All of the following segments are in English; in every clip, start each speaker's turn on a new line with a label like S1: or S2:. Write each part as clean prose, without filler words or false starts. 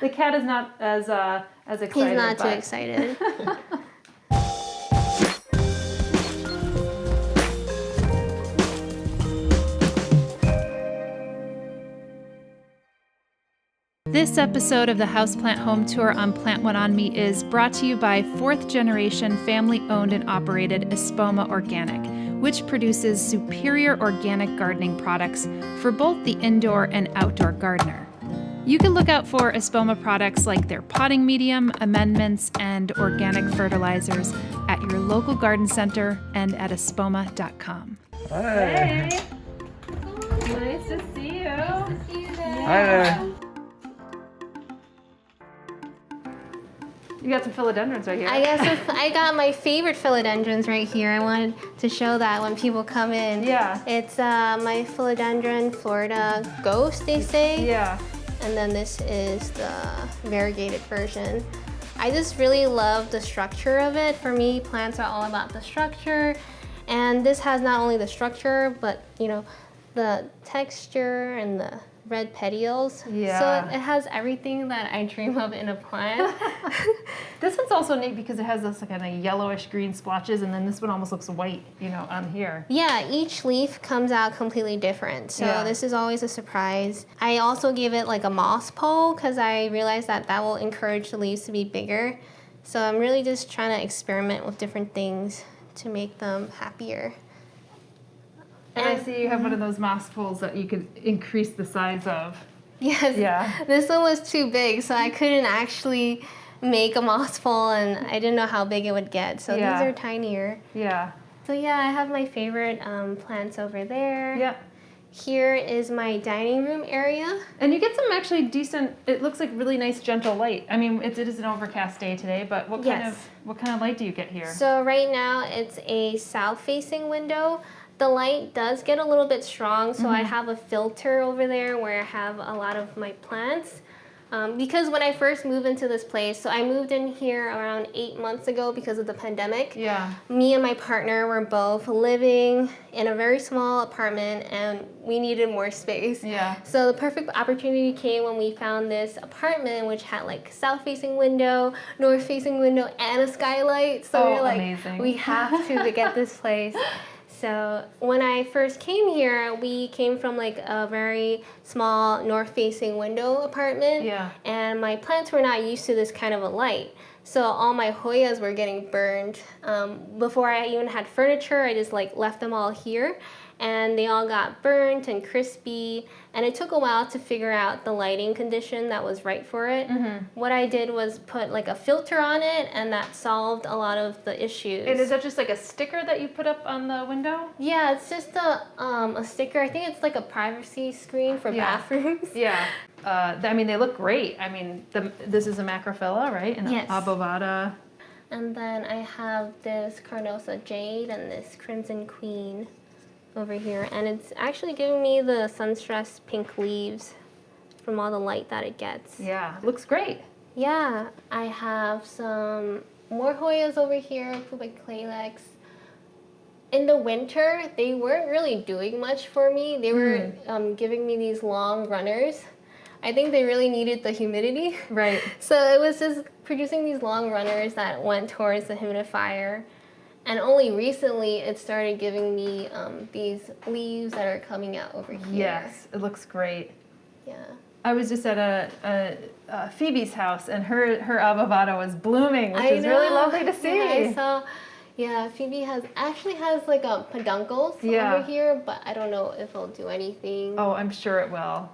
S1: The cat is not as excited.
S2: He's not too excited.
S1: This episode of the Houseplant Home Tour on Plant One On Me is brought to you by 4th generation family-owned and operated Espoma Organic, which produces superior organic gardening products for both the indoor and outdoor gardener. You can look out for Espoma products like their potting medium, amendments, and organic fertilizers at your local garden center and at espoma.com.
S3: Hi.
S1: Hey! Nice to see you.
S2: Nice to see you there.
S3: Hi there.
S1: You got some philodendrons right here.
S2: I got my favorite philodendrons right here. I wanted to show that when people come in.
S1: Yeah.
S2: It's my philodendron Florida Ghost, they say.
S1: Yeah.
S2: And then this is the variegated version. I just really love the structure of it. For me, plants are all about the structure. And this has not only the structure, but you know, the texture and the red petioles.
S1: Yeah.
S2: So it has everything that I dream of in a plant.
S1: This one's also neat because it has this kind of yellowish green splotches, and then this one almost looks white, you know, on here.
S2: Yeah, each leaf comes out completely different. So
S1: Yeah.
S2: this is always a surprise. I also give it like a moss pole because I realized that will encourage the leaves to be bigger. So I'm really just trying to experiment with different things to make them happier.
S1: And I see you have one of those moss poles that you could increase the size of.
S2: Yes.
S1: Yeah.
S2: This one was too big, so I couldn't actually make a moss pole, and I didn't know how big it would get. So
S1: Yeah.
S2: these are tinier.
S1: Yeah.
S2: So yeah, I have my favorite plants over there.
S1: Yep.
S2: Here is my dining room area.
S1: And you get some actually decent, it looks like really nice gentle light. I mean, it is an overcast day today, but what kind of light do you get here?
S2: So right now it's a south-facing window. The light does get a little bit strong, so I have a filter over there where I have a lot of my plants. Because when I first moved into this place, so I moved in here around 8 months ago because of the pandemic.
S1: Yeah.
S2: Me and my partner were both living in a very small apartment and we needed more space.
S1: Yeah.
S2: So the perfect opportunity came when we found this apartment which had like south-facing window, north-facing window, and a skylight. So we were like,
S1: amazing.
S2: we have to get this place. So when I first came here, we came from like a very small north-facing window apartment.
S1: Yeah.
S2: And my plants were not used to this kind of a light. So all my Hoyas were getting burned. Before I even had furniture, I just like left them all here. And they all got burnt and crispy. And it took a while to figure out the lighting condition that was right for it. What I did was put like a filter on it, and that solved a lot of the issues.
S1: And is that just like a sticker that you put up on the window?
S2: Yeah, it's just a sticker. I think it's like a privacy screen for bathrooms.
S1: Yeah. I mean, they look great. I mean, this is a macrophylla, right? And
S2: Yes.
S1: Abovata.
S2: And then I have this Carnosa Jade and this Crimson Queen over here, and it's actually giving me the sun-stressed pink leaves from all the light that it gets.
S1: Yeah, looks great.
S2: Yeah, I have some more Hoyas over here, Propagation. In the winter, they weren't really doing much for me. They were giving me these long runners. I think they really needed the humidity.
S1: Right.
S2: So it was just producing these long runners that went towards the humidifier. And only recently it started giving me these leaves that are coming out over here.
S1: Yes, it looks great.
S2: Yeah.
S1: I was just at a Phoebe's house, and her avocado was blooming, which is really lovely to see.
S2: Yeah, I saw. Yeah, Phoebe actually has like a peduncles over here, but I don't know if it'll do anything.
S1: Oh, I'm sure it will.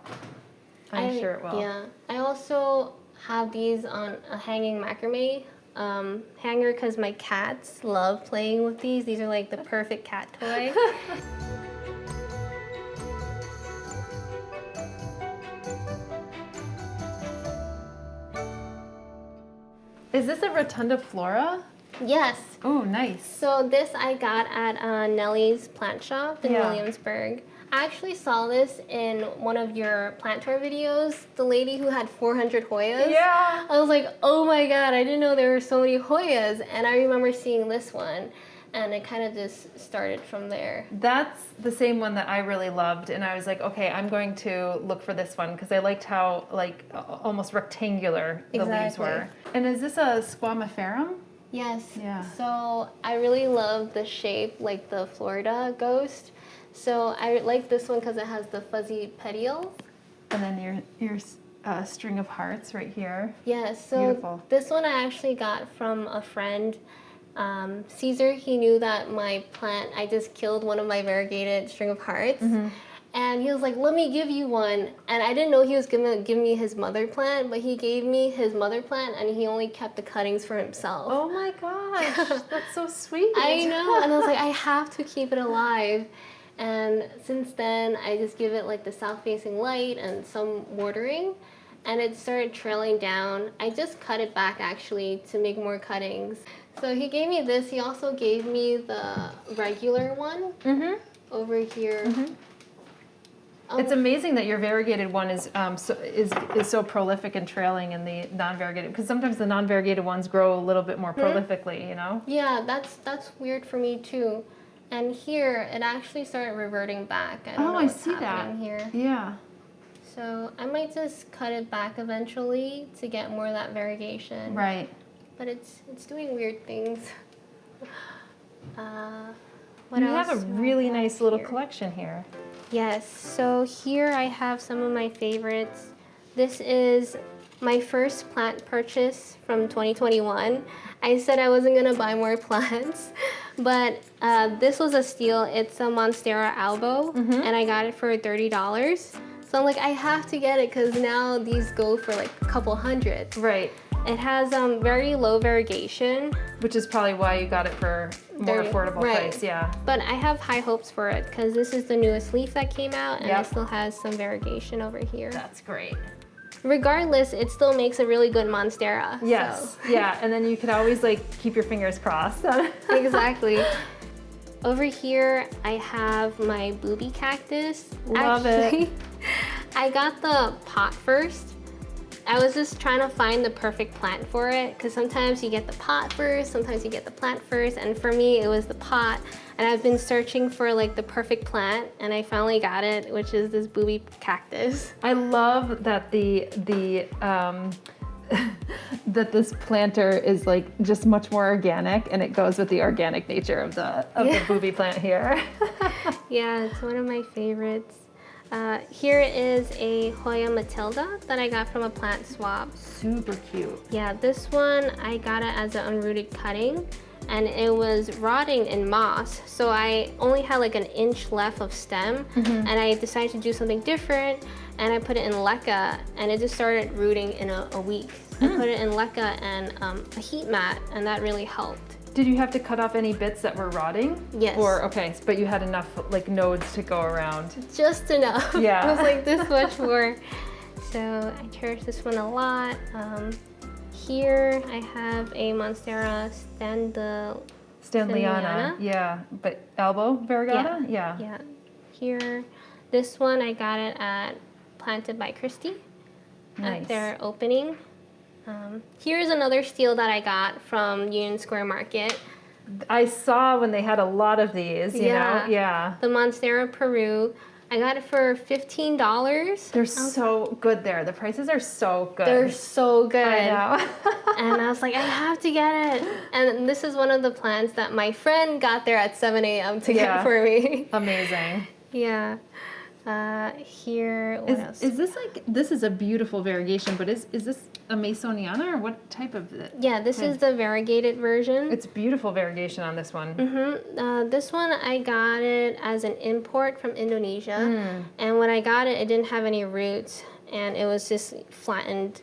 S1: I'm sure it will.
S2: Yeah. I also have these on a hanging macrame hanger because my cats love playing with these. These are like the perfect cat toy.
S1: Is this a Rotunda Flora?
S2: Yes.
S1: Oh, nice.
S2: So this I got at Nellie's plant shop in Williamsburg. I actually saw this in one of your plant tour videos, the lady who had 400 Hoyas.
S1: Yeah.
S2: I was like, oh my god, I didn't know there were so many Hoyas. And I remember seeing this one. and it kind of just started from there.
S1: That's the same one that I really loved, and I was like, okay, I'm going to look for this one because I liked how like almost rectangular the leaves were. And is this a squamiferum?
S2: Yes.
S1: Yeah.
S2: So I really love the shape, like the Florida ghost. So I like this one because it has the fuzzy petioles.
S1: And then your string of hearts right here.
S2: Yeah, so
S1: beautiful.
S2: This one I actually got from a friend. Caesar, he knew that my plant, I just killed one of my variegated string of hearts. And he was like, let me give you one. And I didn't know he was going to give me his mother plant, but he gave me his mother plant and he only kept the cuttings for himself.
S1: Oh my gosh, that's so sweet.
S2: I know, and I was like, I have to keep it alive. And since then, I just give it like the south-facing light and some watering, and it started trailing down. I just cut it back actually to make more cuttings. So he gave me this. He also gave me the regular one over here.
S1: It's amazing that your variegated one is so prolific and trailing, and the non-variegated, because sometimes the non-variegated ones grow a little bit more prolifically, you know?
S2: Yeah, that's weird for me too. And here, it actually started reverting back. I don't know what's happening here.
S1: Yeah.
S2: So I might just cut it back eventually to get more of that variegation.
S1: Right.
S2: But it's doing weird things. What
S1: You
S2: else
S1: have a
S2: do I
S1: really
S2: have
S1: nice little
S2: here?
S1: collection here.
S2: Yes, so here I have some of my favorites. This is my first plant purchase from 2021. I said I wasn't gonna buy more plants, but this was a steal. It's a Monstera albo, and I got it for $30. So I'm like, I have to get it because now these go for like a couple hundred.
S1: Right.
S2: It has very low variegation.
S1: Which is probably why you got it for more affordable price, yeah.
S2: But I have high hopes for it because this is the newest leaf that came out, and it still has some variegation over here.
S1: That's great.
S2: Regardless, it still makes a really good Monstera.
S1: Yes,
S2: so.
S1: yeah, and then you could always like keep your fingers crossed.
S2: Exactly. Over here, I have my booby cactus.
S1: Love it.
S2: I got the pot first. I was just trying to find the perfect plant for it because sometimes you get the pot first, sometimes you get the plant first, and for me it was the pot. And I've been searching for like the perfect plant, and I finally got it, which is this booby cactus.
S1: I love that that this planter is like just much more organic, and it goes with the organic nature of the booby plant here.
S2: Yeah, it's one of my favorites. Here is a Hoya Matilda that I got from a plant swap.
S1: Super cute.
S2: Yeah, this one I got it as an unrooted cutting, and it was rotting in moss. So I only had like an inch left of stem, and I decided to do something different, and I put it in leca, and it just started rooting in a week. I put it in leca and a heat mat, and that really helped.
S1: Did you have to cut off any bits that were rotting?
S2: Yes.
S1: Or, okay, but you had enough like nodes to go around.
S2: Just enough.
S1: Yeah.
S2: It was like this much more. So I cherish this one a lot. Here I have a Monstera
S1: Stanleyana. Yeah, but elbow variegata?
S2: Yeah. Yeah. Here, this one I got it at Planted by Christy at their opening. Here's another steal that I got from Union Square Market.
S1: I saw when they had a lot of these, you know? Yeah.
S2: The Monstera Peru. I got it for $15.
S1: They're so good there. The prices are so good.
S2: They're so good.
S1: I know.
S2: And I was like, I have to get it. And this is one of the plants that my friend got there at 7 a.m. to get for me.
S1: Amazing.
S2: Yeah. Here, what else?
S1: Is this like, this is a beautiful variegation, but is this a Masoniana or what type of it?
S2: Yeah, this is the variegated version.
S1: It's beautiful variegation on this one.
S2: This one, I got it as an import from Indonesia. And when I got it, it didn't have any roots, and it was just flattened.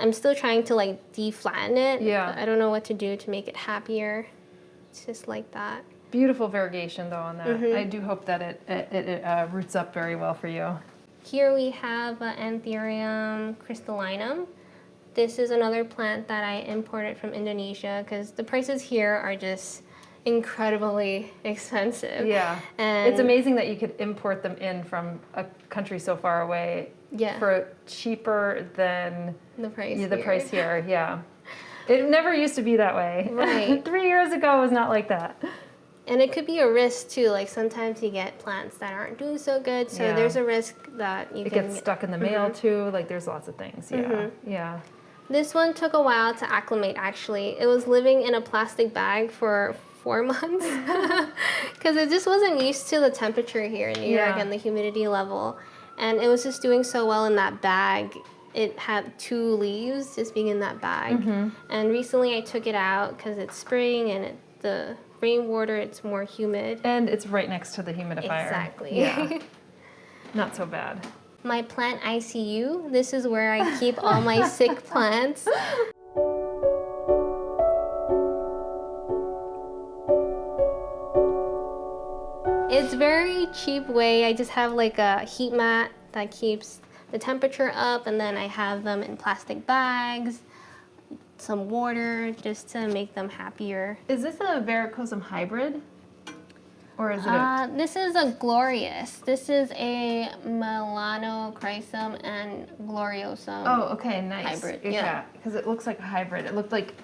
S2: I'm still trying to like deflatten it.
S1: Yeah.
S2: I don't know what to do to make it happier. It's just like that.
S1: Beautiful variegation though on that. I do hope that it roots up very well for you.
S2: Here we have Anthurium crystallinum. This is another plant that I imported from Indonesia because the prices here are just incredibly expensive.
S1: Yeah,
S2: and
S1: it's amazing that you could import them in from a country so far away for cheaper than
S2: the price
S1: here. Yeah, it never used to be that way.
S2: Right.
S1: 3 years ago it was not like that.
S2: And it could be a risk too, like sometimes you get plants that aren't doing so good, so there's a risk that
S1: it gets stuck in the mail too, like there's lots of things, yeah.
S2: This one took a while to acclimate actually. It was living in a plastic bag for 4 months because it just wasn't used to the temperature here in New York and the humidity level. And it was just doing so well in that bag. It had 2 leaves just being in that bag. And recently I took it out because it's spring and the rainwater, it's more humid.
S1: And it's right next to the humidifier.
S2: Exactly.
S1: Yeah. Not so bad.
S2: My plant ICU, this is where I keep all my sick plants. It's very cheap way. I just have like a heat mat that keeps the temperature up, and then I have them in plastic bags, some water just to make them happier.
S1: Is this a varicosum hybrid? Or is it
S2: This is a glorious. This is a melanochrysum and gloriosum.
S1: Oh, okay, nice.
S2: Hybrid,
S1: yeah. Because it looks like a hybrid. It looked like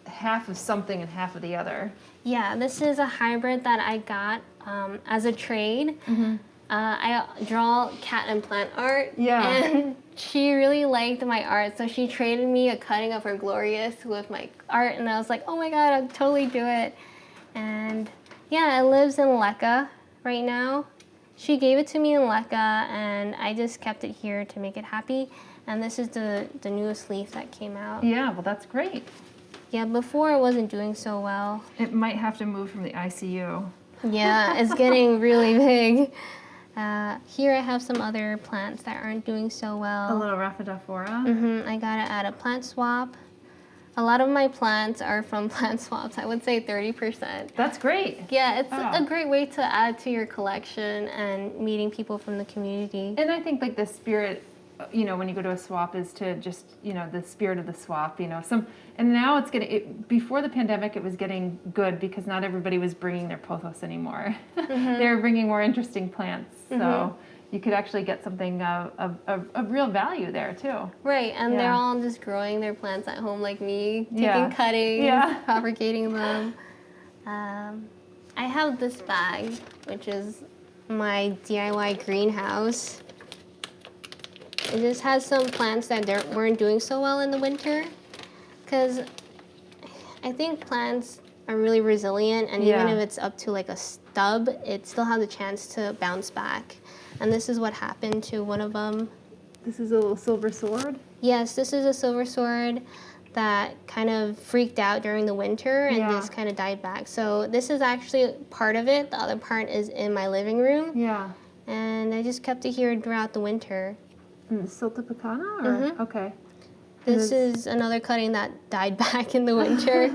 S1: half of something and half of the other.
S2: Yeah, this is a hybrid that I got as a trade. I draw cat and plant art. Yeah. And she really liked my art, so she traded me a cutting of her glorious with my art, and I was like, oh my god, I'll totally do it. And yeah, it lives in Lecca right now. She gave it to me in Lecca, and I just kept it here to make it happy. And this is the newest leaf that came out.
S1: Yeah, well, that's great.
S2: Yeah, before it wasn't doing so well.
S1: It might have to move from the ICU.
S2: Yeah, it's getting really big. Here I have some other plants that aren't doing so well.
S1: A little Rhaphidophora.
S2: I got it at a plant swap. A lot of my plants are from plant swaps. I would say 30%.
S1: That's great.
S2: Yeah, it's a great way to add to your collection and meeting people from the community.
S1: And I think like the spirit, you know, when you go to a swap is to just, you know, the spirit of the swap, you know, and now it's before the pandemic it was getting good because not everybody was bringing their pothos anymore. They were bringing more interesting plants. So you could actually get something of real value there too.
S2: Right, and they're all just growing their plants at home like me, taking cuttings, propagating them. I have this bag, which is my DIY greenhouse. It just has some plants that weren't doing so well in the winter, because I think plants are really resilient, and even if it's up to like a stub, it still has a chance to bounce back. And this is what happened to one of them.
S1: This is a little silver sword?
S2: Yes, this is a silver sword that kind of freaked out during the winter and just kind of died back. So this is actually part of it. The other part is in my living room. Yeah. And I just kept it here throughout the winter.
S1: Siltepecana? Or? Okay.
S2: This is another cutting that died back in the winter.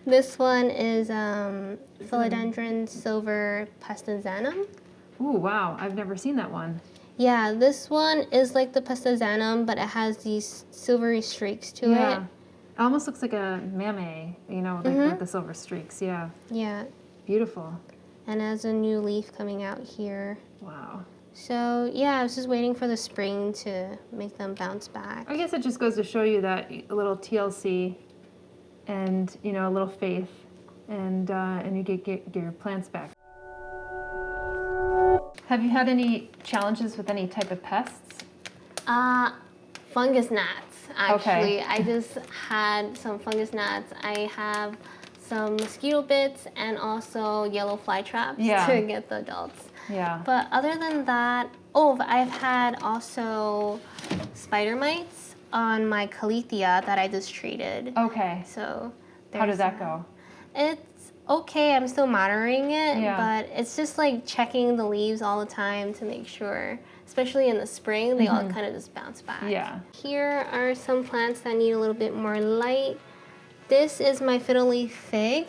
S2: This one is Philodendron silver pastizanum.
S1: Ooh, wow. I've never seen that one.
S2: Yeah, this one is like the pastizanum, but it has these silvery streaks to it.
S1: It almost looks like a mame, you know, like with the silver streaks. Yeah.
S2: Yeah.
S1: Beautiful.
S2: And has a new leaf coming out here.
S1: Wow.
S2: So, yeah, I was just waiting for the spring to make them bounce back.
S1: I guess it just goes to show you that a little TLC and, you know, a little faith, and you get your plants back. Have you had any challenges with any type of pests?
S2: Fungus gnats, actually. Okay. I just had some fungus gnats. I have some mosquito bits and also yellow fly traps to get the adults. Yeah. But other than that, I've had also spider mites on my caletheia that I just treated. Okay. So
S1: how did that go?
S2: It's okay, I'm still monitoring it, but it's just like checking the leaves all the time to make sure, especially in the spring, they all kind of just bounce back. Yeah. Here are some plants that need a little bit more light. This is my fiddle leaf fig.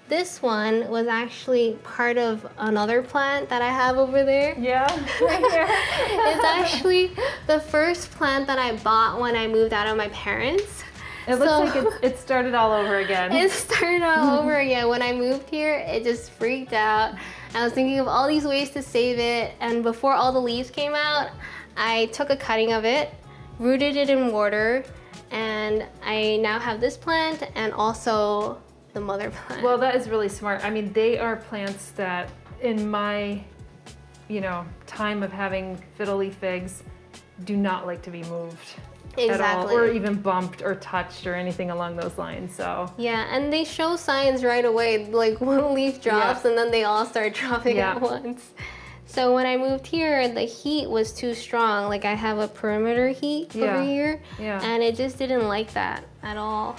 S2: This one was actually part of another plant that I have over there. Yeah, right there. It's actually the first plant that I bought when I moved out of my parents'.
S1: It looks like it started all over again.
S2: It started all over again. When I moved here, it just freaked out. I was thinking of all these ways to save it, and before all the leaves came out, I took a cutting of it, rooted it in water, and I now have this plant and also the mother plant.
S1: Well, that is really smart. I mean, they are plants that in my, time of having fiddle leaf figs do not like to be moved. At all, or even bumped or touched or anything along those lines. So
S2: yeah, and they show signs right away, like one leaf drops and then they all start dropping at once. So when I moved here, the heat was too strong. Like I have a perimeter heat over here, and it just didn't like that at all.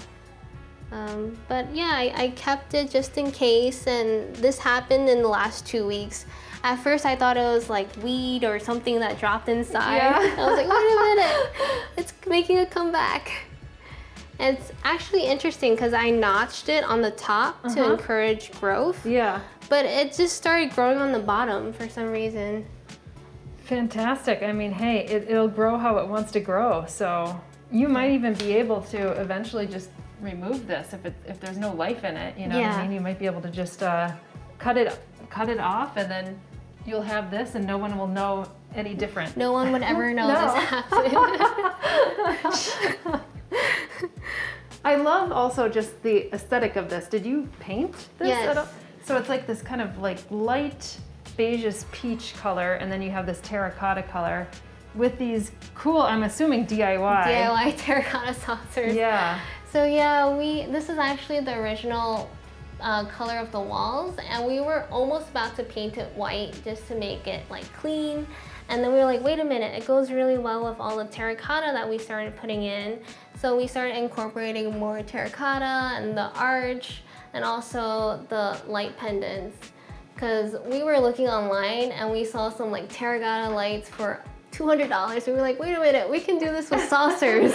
S2: But yeah, I kept it just in case, and this happened in the last 2 weeks. At first I thought it was like weed or something that dropped inside. I was like, wait a minute, it's making a comeback. And it's actually interesting because I notched it on the top to encourage growth. Yeah. But it just started growing on the bottom for some reason.
S1: Fantastic. I mean, hey, it'll grow how it wants to grow. So you might even be able to eventually just remove this if there's no life in it. You know what I mean? You might be able to just cut it off, and then you'll have this and no one will know any different.
S2: No one would ever know this happened.
S1: I love also just the aesthetic of this. Did you paint this at all? So it's like this kind of like light beigeish peach color, and then you have this terracotta color with these cool, I'm assuming DIY.
S2: DIY terracotta saucers.
S1: Yeah.
S2: So yeah, this is actually the original color of the walls, and we were almost about to paint it white just to make it like clean, and then we were like, wait a minute, it goes really well with all the terracotta that we started putting in. So we started incorporating more terracotta and the arch and also the light pendants, because we were looking online and we saw some like terracotta lights for $200. We were like, wait a minute, we can do this with saucers.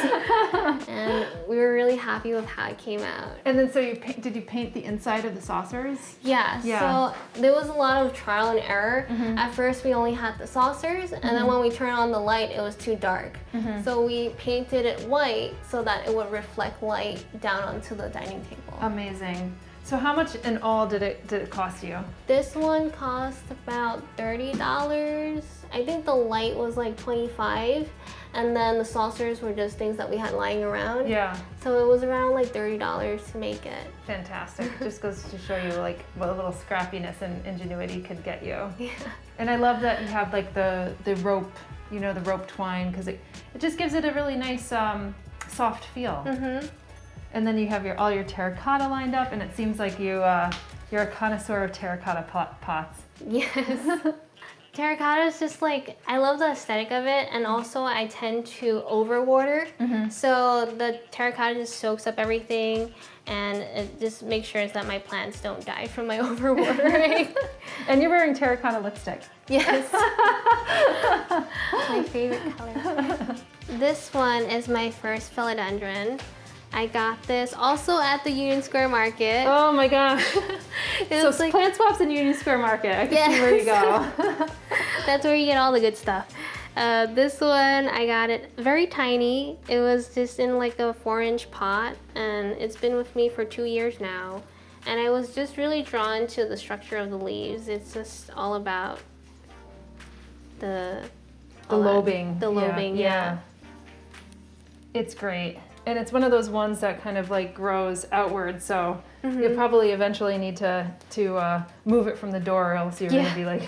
S2: And we were really happy with how it came out.
S1: And then so did you paint the inside of the saucers?
S2: Yeah, so there was a lot of trial and error. At first we only had the saucers, and then when we turned on the light, it was too dark. So we painted it white so that it would reflect light down onto the dining table.
S1: Amazing. So how much in all did it cost you?
S2: This one cost about $30. I think the light was like $25, and then the saucers were just things that we had lying around. Yeah. So it was around like $30 to make it.
S1: Fantastic. Just goes to show you like what a little scrappiness and ingenuity could get you.
S2: Yeah.
S1: And I love that you have like the rope, the rope twine, because it just gives it a really nice soft feel. And then you have all your terracotta lined up, and it seems like you're a connoisseur of terracotta pots.
S2: Yes. Terracotta is just like, I love the aesthetic of it, and also I tend to overwater. So the terracotta just soaks up everything, and it just makes sure that my plants don't die from my overwatering.
S1: And you're wearing terracotta lipstick.
S2: Yes. My favorite color. This one is my first philodendron. I got this also at the Union Square Market.
S1: Oh my gosh. So like, plant swaps in Union Square Market. I can see where you go.
S2: That's where you get all the good stuff. This one, I got it very tiny. It was just in like a 4-inch pot, and it's been with me for 2 years now. And I was just really drawn to the structure of the leaves. It's just all about the
S1: lobing.
S2: The lobing, yeah.
S1: It's great. And it's one of those ones that kind of like grows outward, so you'll probably eventually need to move it from the door, or else you're going to be like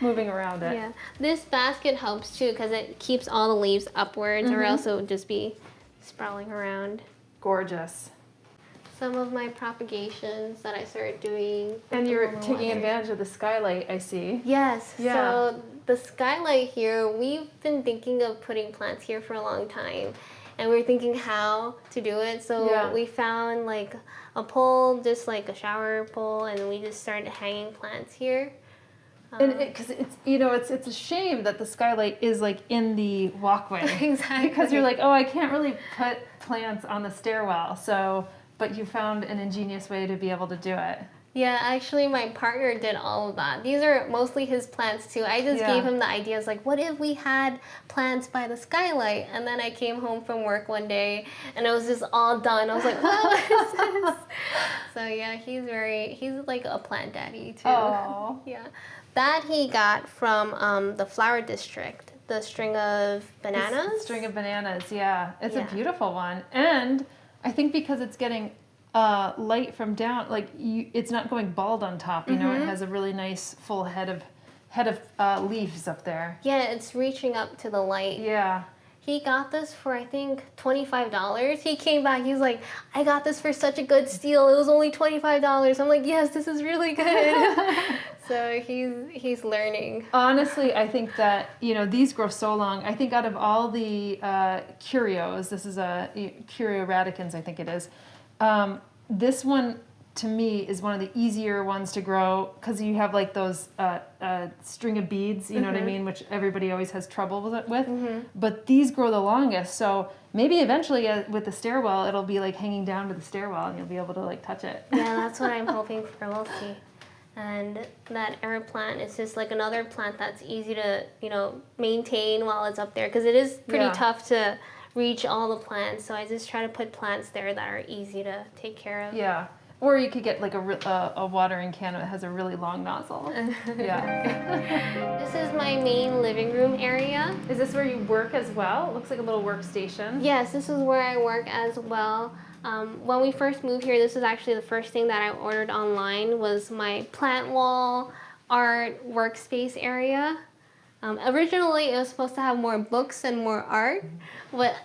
S1: moving around it.
S2: Yeah, this basket helps too because it keeps all the leaves upwards, or else it would just be sprawling around.
S1: Gorgeous.
S2: Some of my propagations that I started doing.
S1: And you're taking advantage of the Skylight, I see.
S2: Yes. Yeah. So the Skylight here, we've been thinking of putting plants here for a long time. And we were thinking how to do it. So we found like a pole, just like a shower pole, and we just started hanging plants here.
S1: And because it's a shame that the Skylight is like in the walkway.
S2: Exactly.
S1: Because you're like, oh, I can't really put plants on the stairwell. But you found an ingenious way to be able to do it.
S2: Yeah, actually my partner did all of that. These are mostly his plants too. I just gave him the ideas like, what if we had plants by the Skylight? And then I came home from work one day and it was just all done. I was like, what is this? So yeah, he's like a plant daddy too.
S1: Oh.
S2: Yeah. That he got from the Flower District, the string of bananas.
S1: String of bananas, yeah. It's a beautiful one. And I think because it's getting light from down, like it's not going bald on top, you know, it has a really nice full head of leaves up there.
S2: Yeah, it's reaching up to the light.
S1: Yeah.
S2: He got this for, I think, $25. He came back, he's like, I got this for such a good steal. It was only $25. I'm like, yes, this is really good. So he's learning. Honestly,
S1: I think that, you know, these grow so long. I think out of all the curios, this is a Curio radicans, I think it is. This one, to me, is one of the easier ones to grow because you have like those string of beads, you know what I mean, which everybody always has trouble with. But these grow the longest, so maybe eventually with the stairwell, it'll be like hanging down to the stairwell and you'll be able to like touch it.
S2: Yeah, that's what I'm hoping for. We'll see. And that air plant is just like another plant that's easy to, you know, maintain while it's up there because it is pretty tough to reach all the plants. So I just try to put plants there that are easy to take care of.
S1: Yeah. Or you could get like a watering can that has a really long nozzle. Yeah.
S2: This is my main living room area.
S1: Is this where you work as well? It looks like a little workstation.
S2: Yes, this is where I work as well. When we first moved here, this is actually the first thing that I ordered online was my plant wall art workspace area. Originally, it was supposed to have more books and more art, but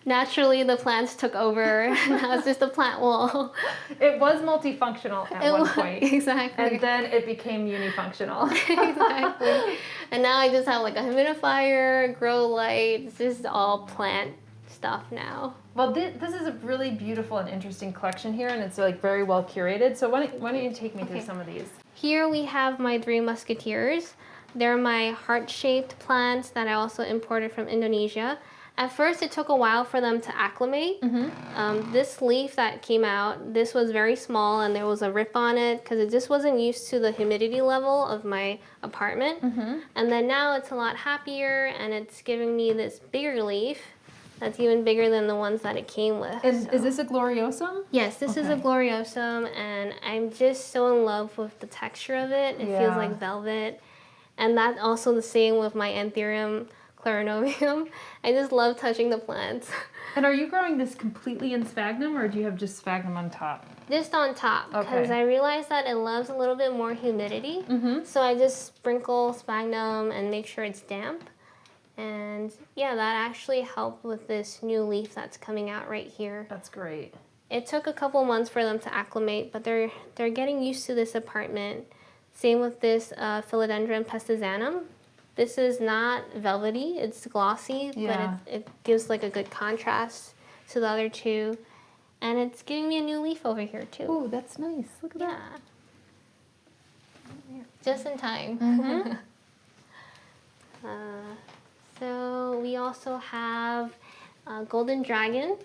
S2: naturally, the plants took over. Now it's just a plant wall.
S1: It was multifunctional at one point.
S2: Exactly.
S1: And then it became unifunctional.
S2: Exactly. And now I just have like a humidifier, grow light. It's just all plant stuff now.
S1: Well, this is a really beautiful and interesting collection here, and it's like very well curated. So why don't you take me through some of these?
S2: Here we have my 3 musketeers. They're my heart-shaped plants that I also imported from Indonesia. At first, it took a while for them to acclimate. This leaf that came out, this was very small and there was a rip on it because it just wasn't used to the humidity level of my apartment. And then now it's a lot happier and it's giving me this bigger leaf that's even bigger than the ones that it came with.
S1: And is this a gloriosum?
S2: Yes, this is a gloriosum, and I'm just so in love with the texture of it. It feels like velvet. And that's also the same with my Anthurium clarinovium. I just love touching the plants.
S1: And are you growing this completely in sphagnum, or do you have just sphagnum on top?
S2: Just on top, because I realized that it loves a little bit more humidity. So I just sprinkle sphagnum and make sure it's damp. And yeah, that actually helped with this new leaf that's coming out right here.
S1: That's great.
S2: It took a couple months for them to acclimate, but they're getting used to this apartment. Same with this Philodendron pestizanum. This is not velvety, it's glossy, but it gives like a good contrast to the other two. And it's giving me a new leaf over here too.
S1: Oh, that's nice. Look at that.
S2: Just in time. So we also have Golden Dragon.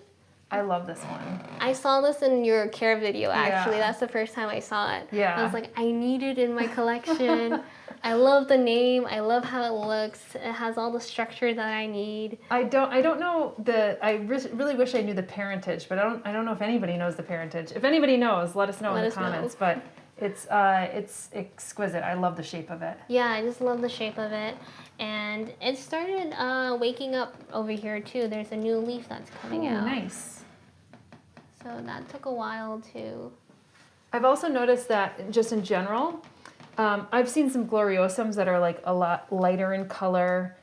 S1: I love this one.
S2: I saw this in your care video, actually. That's the first time I saw it. I was like, I need it in my collection. I love the name. I love how it looks. It has all the structure that I need.
S1: I don't know I really wish I knew the parentage, but I don't know if anybody knows the parentage. If anybody knows, let us know in the comments. But it's exquisite. I love the shape of it.
S2: Yeah, I just love the shape of it. And it started waking up over here too. There's a new leaf that's coming out.
S1: Nice.
S2: So that took a while too.
S1: I've also noticed that just in general, I've seen some gloriosums that are like a lot lighter in color.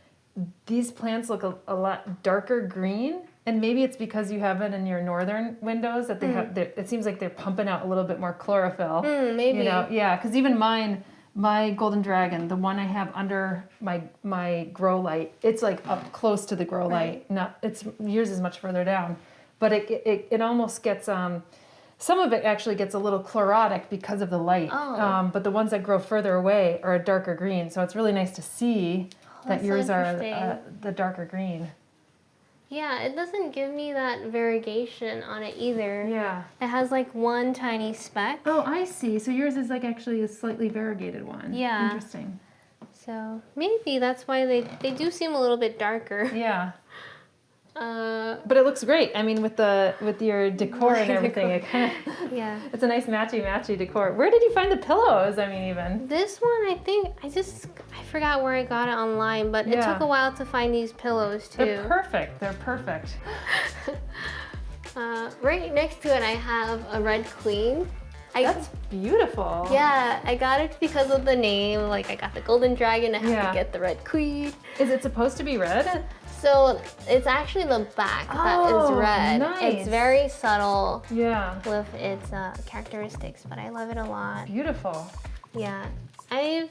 S1: These plants look a lot darker green, and maybe it's because you have it in your northern windows that they have. It seems like they're pumping out a little bit more chlorophyll.
S2: Maybe.
S1: You know, yeah, because even my golden dragon, the one I have under my grow light, it's like up close to the grow light. Yours is much further down, but it almost gets some of it actually gets a little chlorotic because of the light. But the ones that grow further away are a darker green, so it's really nice to see that yours are the darker green.
S2: Yeah, it doesn't give me that variegation on it either.
S1: Yeah.
S2: It has like one tiny speck.
S1: Oh, I see. So yours is like actually a slightly variegated one.
S2: Yeah.
S1: Interesting.
S2: So maybe that's why they do seem a little bit darker.
S1: Yeah. But it looks great. I mean, with your decor and everything, it kind of it's a nice matchy decor. Where did you find the pillows? I mean, even
S2: this one, I think I forgot where I got it online, but it took a while to find these pillows too.
S1: They're perfect. They're perfect.
S2: Right next to it, I have a red queen.
S1: That's beautiful.
S2: Yeah, I got it because of the name. Like, I got the golden dragon, I have to get the red queen.
S1: Is it supposed to be red?
S2: So it's actually the back that is red.
S1: Nice.
S2: It's very subtle
S1: with
S2: its characteristics, but I love it a lot.
S1: Beautiful.
S2: Yeah, I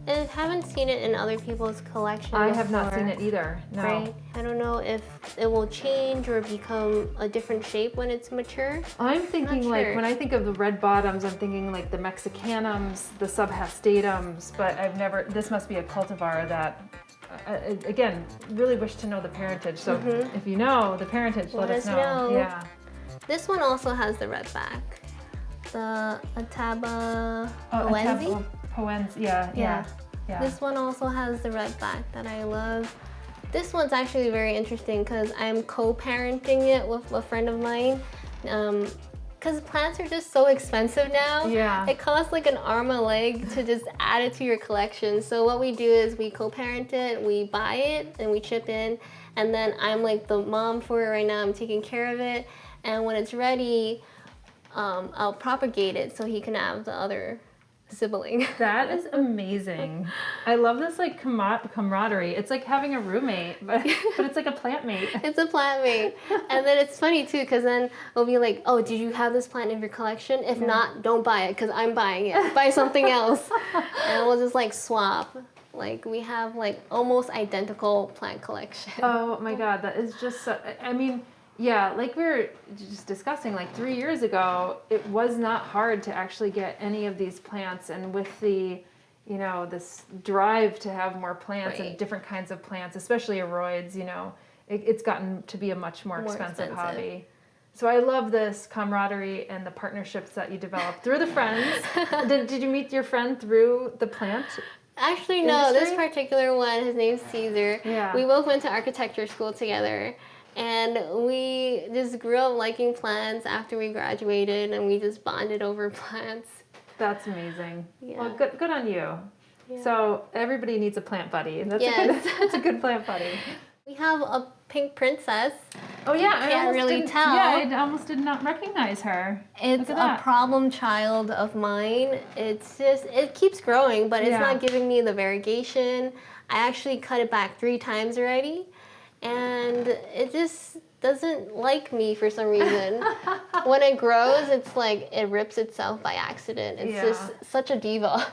S2: haven't seen it in other people's collections.
S1: I have not seen it either, no.
S2: Right? I don't know if it will change or become a different shape when it's mature.
S1: I'm thinking like, when I think of the red bottoms, I'm thinking like the Mexicanums, the subhastatums, but I've never, this must be a cultivar that, again, really wish to know the parentage. So if you know the parentage, let us know. Yeah.
S2: This one also has the red back. The Ataba
S1: Poense, yeah.
S2: This one also has the red back that I love. This one's actually very interesting because I'm co-parenting it with a friend of mine. Because plants are just so expensive now.
S1: Yeah.
S2: It costs like an arm a leg to just add it to your collection. So what we do is we co-parent it, we buy it, and we chip in. And then I'm like the mom for it right now. I'm taking care of it. And when it's ready, I'll propagate it so he can have the other sibling.
S1: That is amazing. I love this like camaraderie. It's like having a roommate, but it's like a plant mate. It's
S2: a plant mate. And then it's funny too, because then it'll be like, oh, did you have this plant in your collection? If not, don't buy it, because I'm buying it. Buy something else. And we'll just like swap. Like, we have like almost identical plant collection.
S1: Oh my God, that is just so, I mean, yeah, like we were just discussing, like 3 years ago, it was not hard to actually get any of these plants. And with the, you know, this drive to have more plants and different kinds of plants, especially aroids, you know, it's gotten to be a much more expensive hobby. So I love this camaraderie and the partnerships that you developed through the friends. Did you meet your friend through the plant?
S2: Actually, no, this particular one, his name's Caesar.
S1: Yeah.
S2: We both went to architecture school together. And we just grew up liking plants after we graduated, and we just bonded over plants.
S1: That's amazing.
S2: Yeah.
S1: Well, good on you. Yeah. So everybody needs a plant buddy. That's a good plant buddy.
S2: We have a pink princess.
S1: Oh yeah,
S2: I can't really tell.
S1: Yeah, I almost did not recognize her.
S2: It's a problem child of mine. It's just, it keeps growing, but it's not giving me the variegation. I actually cut it back 3 times already. And it just doesn't like me for some reason. When it grows, it's like it rips itself by accident. It's just such a diva.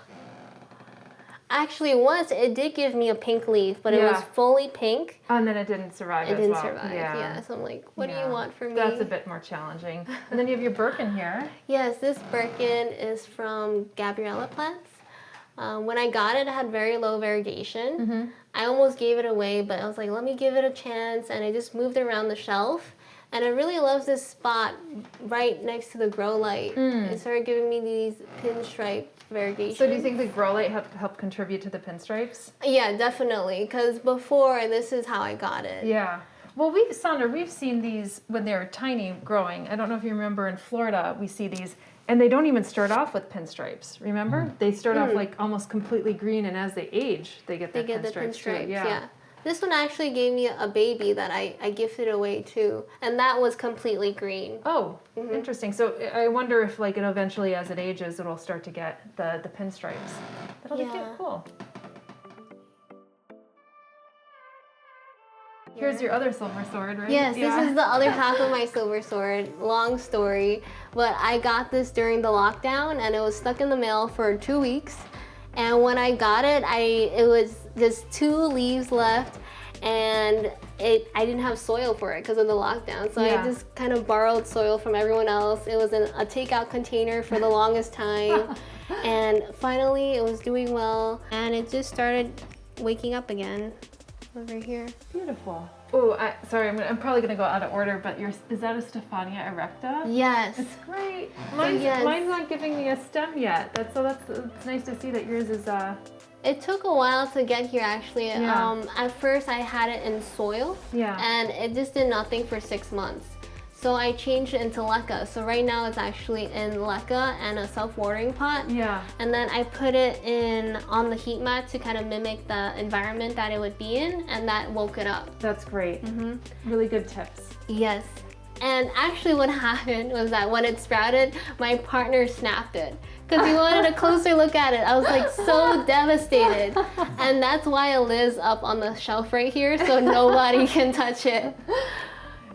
S2: Actually, once it did give me a pink leaf, but it was fully pink.
S1: And then it didn't survive as well.
S2: It didn't survive, yeah. So I'm like, what do you want from me?
S1: That's a bit more challenging. And then you have your Birkin here.
S2: Yes, this Birkin is from Gabriella plants. When I got it, it had very low variegation. I almost gave it away, but I was like, let me give it a chance, and I just moved it around the shelf. And I really love this spot right next to the grow light. It started giving me these pinstripe variegations.
S1: So do you think the grow light helped contribute to the pinstripes?
S2: Yeah, definitely, because before, this is how I got it.
S1: Yeah. Well, Sandra, we've seen these when they're tiny growing. I don't know if you remember in Florida, we see these. And they don't even start off with pinstripes, remember? They start off like almost completely green, and as they age, they get the pinstripes too. Yeah.
S2: This one actually gave me a baby that I gifted away too, and that was completely green.
S1: Oh, interesting. So I wonder if like it eventually, as it ages, it'll start to get the pinstripes. That'll be cute. Cool. Here's your other silver sword, right?
S2: Yes, this is the other half of my silver sword. Long story, but I got this during the lockdown, and it was stuck in the mail for 2 weeks. And when I got it, it was just 2 leaves left, and I didn't have soil for it because of the lockdown. So I just kind of borrowed soil from everyone else. It was in a takeout container for the longest time, and finally it was doing well, and it just started waking up again. Over here.
S1: Beautiful. Oh, sorry, I'm probably going to go out of order, but is that a Stephania erecta?
S2: Yes.
S1: It's great. Mine's not giving me a stem yet. It's nice to see that yours is...
S2: It took a while to get here, actually. At first, I had it in soil, and it just did nothing for 6 months. So I changed it into leca. So right now it's actually in leca and a self-watering pot. Yeah. And then I put it on the heat mat to kind of mimic the environment that it would be in, and that woke it up.
S1: That's great. Really good tips.
S2: Yes. And actually what happened was that when it sprouted, my partner snapped it because he wanted a closer look at it. I was like so devastated. And that's why it lives up on the shelf right here so nobody can touch it.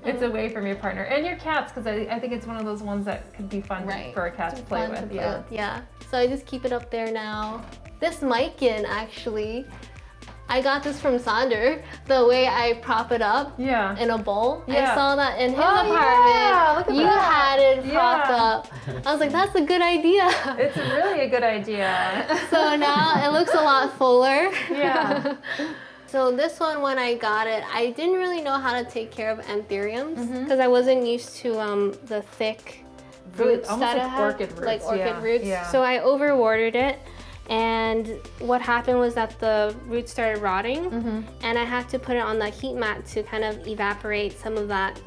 S1: It's away from your partner and your cats, because I think it's one of those ones that could be fun for a cat to play with.
S2: Yeah. So I just keep it up there now. This mican, actually, I got this from Sander. The way I prop it up in a bowl. I saw that in his apartment. You had it propped up. I was like, that's a good idea.
S1: It's really a good idea.
S2: So now it looks a lot fuller.
S1: Yeah.
S2: So this one, when I got it, I didn't really know how to take care of anthuriums because I wasn't used to the thick roots that I had.
S1: Orchid roots.
S2: Like orchid roots. Yeah. So I overwatered it, and what happened was that the roots started rotting, and I had to put it on the heat mat to kind of evaporate some of that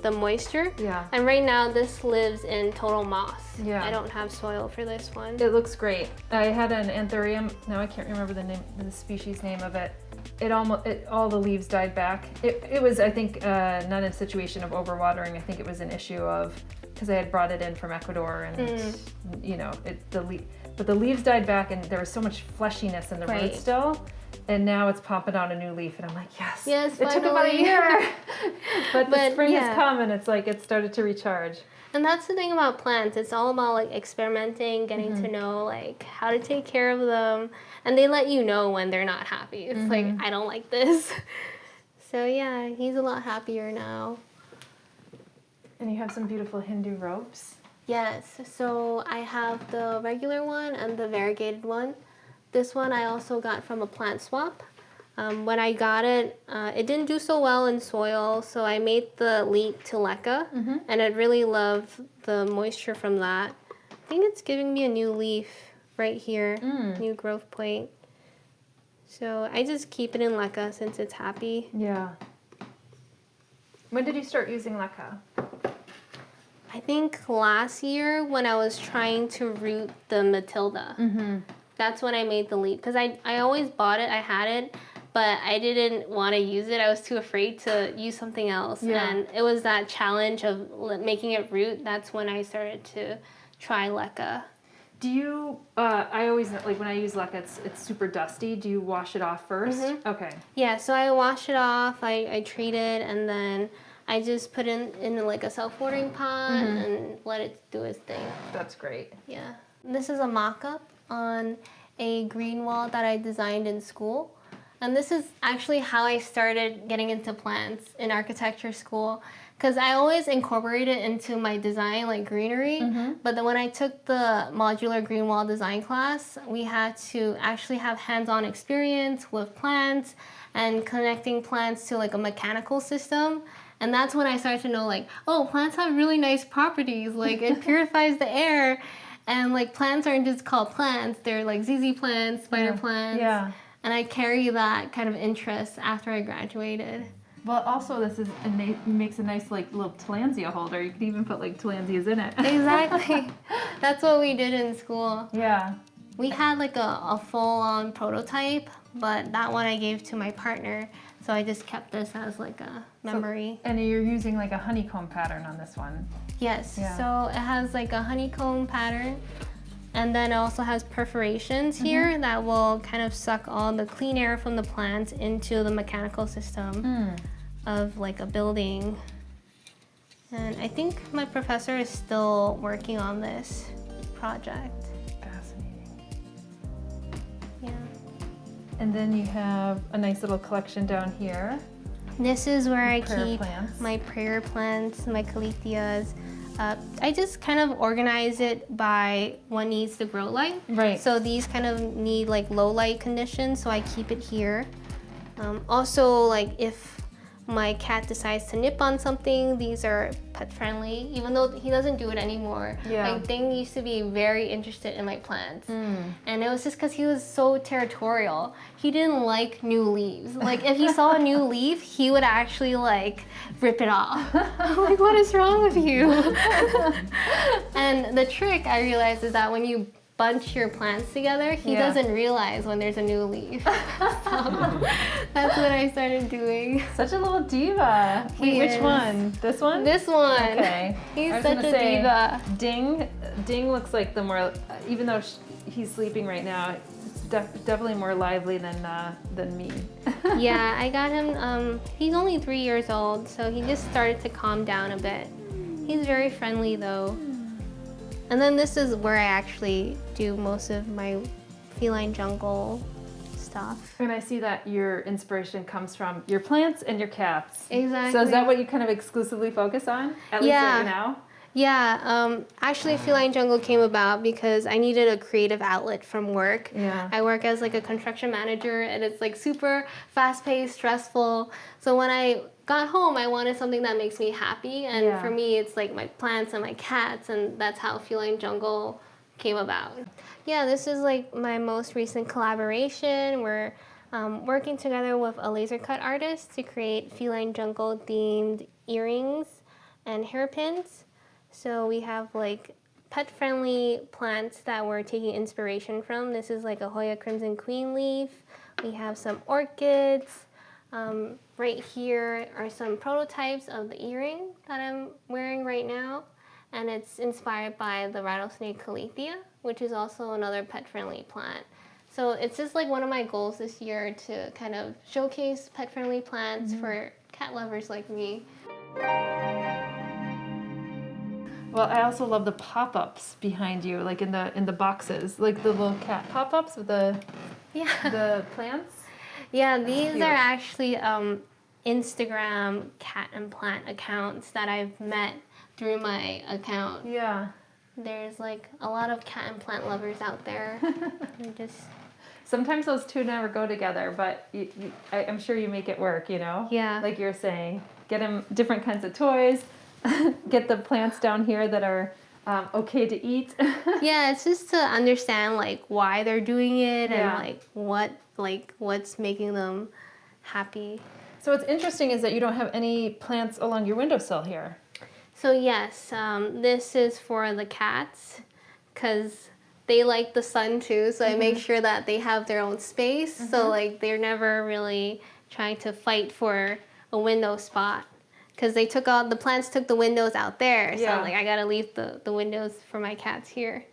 S2: the moisture. Yeah. And right now this lives in total moss. Yeah. I don't have soil for this one.
S1: It looks great. I had an anthurium. Now I can't remember the species name of it. All the leaves died back. It was, I think, not a situation of overwatering. I think it was an issue of, because I had brought it in from Ecuador, and you know, but the leaves died back, and there was so much fleshiness in the root still. And now it's popping out a new leaf, and I'm like, yes, it took about a year, but the spring has come, and it's like it started to recharge.
S2: And that's the thing about plants. It's all about like experimenting, getting to know like how to take care of them, and they let you know when they're not happy. It's like, I don't like this. So yeah, he's a lot happier now.
S1: And you have some beautiful Hindu ropes.
S2: Yes. So I have the regular one and the variegated one. This one I also got from a plant swap. When I got it, it didn't do so well in soil, so I made the leap to leca, and I really love the moisture from that. I think it's giving me a new leaf right here, new growth plate. So I just keep it in leca since it's happy.
S1: Yeah. When did you start using leca?
S2: I think last year when I was trying to root the Matilda. That's when I made the leap, because I always bought it, I had it, but I didn't want to use it. I was too afraid to use something else. Yeah. And it was that challenge of making it root. That's when I started to try leca.
S1: Do you, I always, like when I use leca, it's super dusty. Do you wash it off first? Okay.
S2: Yeah, so I wash it off, I treat it, and then I just put it in like a self-watering pot and let it do its thing.
S1: That's great.
S2: Yeah. This is a mock-up on a green wall that I designed in school. And this is actually how I started getting into plants in architecture school, because I always incorporate it into my design, like greenery. But then when I took the modular green wall design class, we had to actually have hands-on experience with plants and connecting plants to like a mechanical system. And that's when I started to know like, oh, plants have really nice properties. Like it purifies the air. And like plants aren't just called plants, they're like ZZ plants, spider plants. Yeah. And I carry that kind of interest after I graduated.
S1: Well, also this is makes a nice like little tillandsia holder. You could even put like tillandsias in it.
S2: Exactly. That's what we did in school.
S1: Yeah.
S2: We had like a full-on prototype, but that one I gave to my partner. So I just kept this as like a memory.
S1: So, and you're using like a honeycomb pattern on this one.
S2: Yes. Yeah. So it has like a honeycomb pattern. And then it also has perforations here that will kind of suck all the clean air from the plants into the mechanical system of like a building. And I think my professor is still working on this project.
S1: Fascinating.
S2: Yeah.
S1: And then you have a nice little collection down here.
S2: This is where I keep my prayer plants, my caletheas. I just kind of organize it by what needs the grow light. Right. So these kind of need like low light conditions, so I keep it here. Also, like if my cat decides to nip on something, these are pet friendly, even though he doesn't do it anymore. Yeah. Like Ding used to be very interested in my plants. And it was just because he was so territorial. He didn't like new leaves. Like if he saw a new leaf, he would actually like rip it off. I'm like, what is wrong with you? And the trick I realized is that when you bunch your plants together, he doesn't realize when there's a new leaf. So that's what I started doing.
S1: Such a little diva. Wait, which one? This one?
S2: This one.
S1: Okay.
S2: He's such a diva.
S1: Ding looks like the more, even though he's sleeping right now, it's definitely more lively than me.
S2: Yeah, I got him, he's only 3 years old, so he just started to calm down a bit. He's very friendly though. And then this is where I actually do most of my feline jungle stuff.
S1: And I see that your inspiration comes from your plants and your cats.
S2: Exactly.
S1: So is that what you kind of exclusively focus on, at least right now?
S2: Yeah, actually Feline Jungle came about because I needed a creative outlet from work.
S1: Yeah.
S2: I work as like a construction manager and it's like super fast-paced, stressful. So when I got home, I wanted something that makes me happy. And for me, it's like my plants and my cats, and that's how Feline Jungle came about. Yeah, this is like my most recent collaboration. We're working together with a laser cut artist to create Feline Jungle themed earrings and hairpins. So we have like pet-friendly plants that we're taking inspiration from. This is like a Hoya Crimson Queen leaf. We have some orchids. Right here are some prototypes of the earring that I'm wearing right now. And it's inspired by the rattlesnake calathea, which is also another pet-friendly plant. So it's just like one of my goals this year to kind of showcase pet-friendly plants for cat lovers like me.
S1: Well, I also love the pop-ups behind you, like in the boxes, like the little cat pop-ups with the plants.
S2: Yeah, these are actually Instagram cat and plant accounts that I've met through my account.
S1: Yeah.
S2: There's like a lot of cat and plant lovers out there.
S1: Sometimes those two never go together, but I'm sure you make it work, you know?
S2: Yeah.
S1: Like you're saying, get them different kinds of toys, get the plants down here that are okay to eat.
S2: Yeah, it's just to understand like why they're doing it and what's making them happy.
S1: So what's interesting is that you don't have any plants along your windowsill here.
S2: So yes, this is for the cats because they like the sun too. So I make sure that they have their own space. So like they're never really trying to fight for a window spot. Because the plants took the windows out there, so like I gotta leave the windows for my cats here.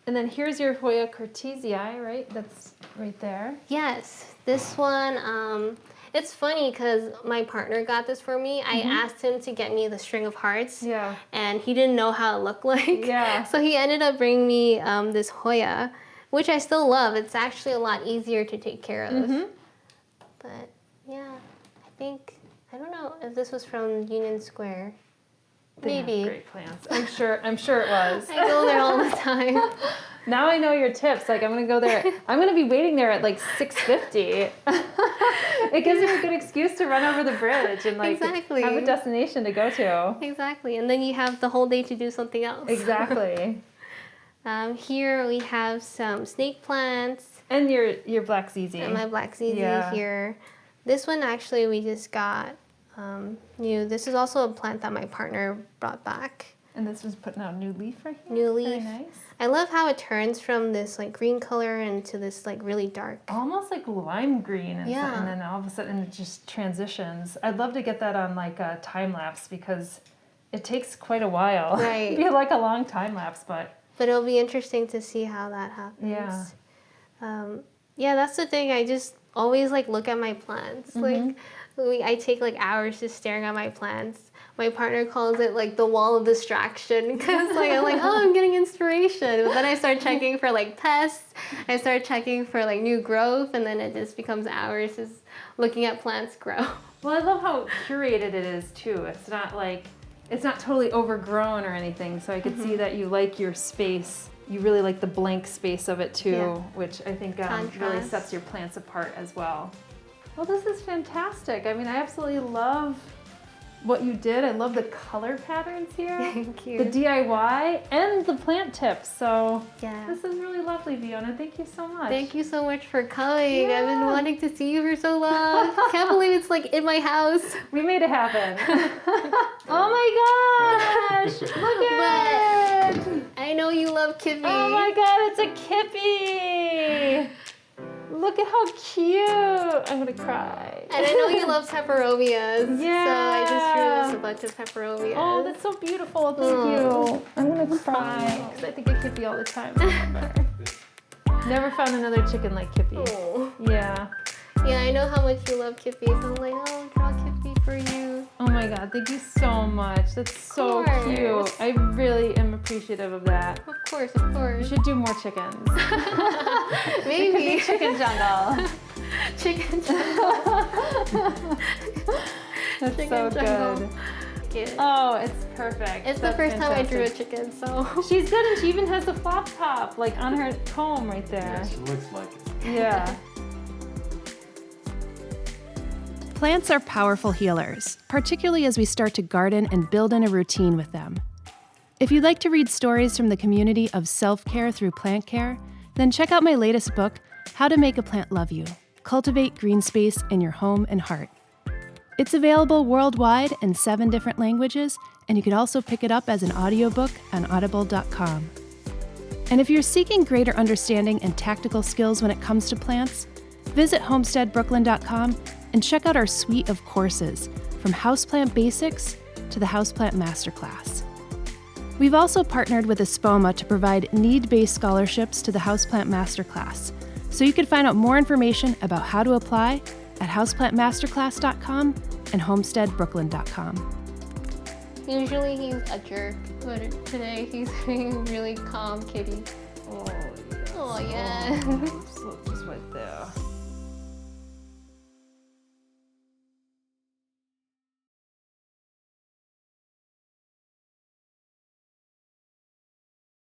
S1: And then here's your Hoya cortesii, right? That's right there.
S2: Yes, this one, it's funny because my partner got this for me. I asked him to get me the string of hearts, and he didn't know how it looked like. So he ended up bringing me this Hoya, which I still love. It's actually a lot easier to take care of. But yeah, I don't know if this was from Union Square. Maybe.
S1: Have great plants. I'm sure it was.
S2: I go there all the time.
S1: Now I know your tips. Like I'm gonna go there. I'm gonna be waiting there at like 6:50. It gives me a good excuse to run over the bridge and like have a destination to go to.
S2: Exactly, and then you have the whole day to do something else. Exactly. Here we have some snake plants.
S1: And your black ZZ.
S2: And my black ZZ here. This one actually we just got new. This is also a plant that my partner brought back.
S1: And this was putting out new leaf right here?
S2: New leaf.
S1: Very nice.
S2: I love how it turns from this like green color into this like really dark.
S1: Almost like lime green. And then all of a sudden it just transitions. I'd love to get that on like a time lapse because it takes quite a while.
S2: Right.
S1: It'd be like a long time lapse, but
S2: it'll be interesting to see how that happens.
S1: Yeah.
S2: Yeah, that's the thing. I just always like look at my plants. Like I take like hours just staring at my plants. My partner calls it like the wall of distraction because like I'm like, oh, I'm getting inspiration. But then I start checking for like pests. I start checking for like new growth, and then it just becomes hours just looking at plants grow.
S1: Well, I love how curated it is too. It's not totally overgrown or anything. So I could see that you like your space. You really like the blank space of it too, which I think really sets your plants apart as well. Well, this is fantastic. I mean, I absolutely love what you did. I love the color patterns here.
S2: Thank you.
S1: The DIY and the plant tips. So
S2: yeah,
S1: this is really lovely, Vionna. Thank you so much.
S2: Thank you so much for coming. I've been wanting to see you for so long. Can't believe it's like in my house.
S1: We made it happen. Oh my gosh! Look at it!
S2: I know you love Kippy.
S1: Oh my god, it's a Kippy! Look at how cute! I'm gonna cry.
S2: And I know you love peperomias.
S1: Yeah.
S2: So I just drew us a bunch of peperomias.
S1: Oh, that's so beautiful. Thank you. I'm gonna cry because I think of Kippy all the time. Remember. Never found another chicken like Kippy.
S2: Oh.
S1: Yeah.
S2: Yeah, I know how much you love Kippy, so I'm like, oh, draw Kippy for you.
S1: Oh my god, thank you so much. That's so cute. I really am appreciative of that.
S2: Of course, of
S1: We
S2: course.
S1: should do more chickens.
S2: Maybe.
S1: Chicken jungle.
S2: Chicken jungle.
S1: That's
S2: Chicken
S1: so
S2: jungle.
S1: good.
S2: Yeah.
S1: Oh, it's perfect.
S2: It's
S1: That's
S2: the first time I drew a
S1: fantastic.
S2: chicken, so.
S1: She's good, and she even has the flop top, like on her comb right there.
S3: Yeah, she looks like it.
S1: Yeah.
S4: Plants are powerful healers, particularly as we start to garden and build in a routine with them. If you'd like to read stories from the community of self-care through plant care, then check out my latest book, How to Make a Plant Love You: Cultivate Green Space in Your Home and Heart. It's available worldwide in 7 different languages, and you can also pick it up as an audiobook on audible.com. And if you're seeking greater understanding and tactical skills when it comes to plants, visit homesteadbrooklyn.com and check out our suite of courses, from Houseplant Basics to the Houseplant Masterclass. We've also partnered with Espoma to provide need-based scholarships to the Houseplant Masterclass, so you can find out more information about how to apply at houseplantmasterclass.com and homesteadbrooklyn.com.
S2: Usually he's a jerk, but today he's being really calm kitty.
S1: Oh, yeah.
S2: Oh, yeah.
S1: So just right there.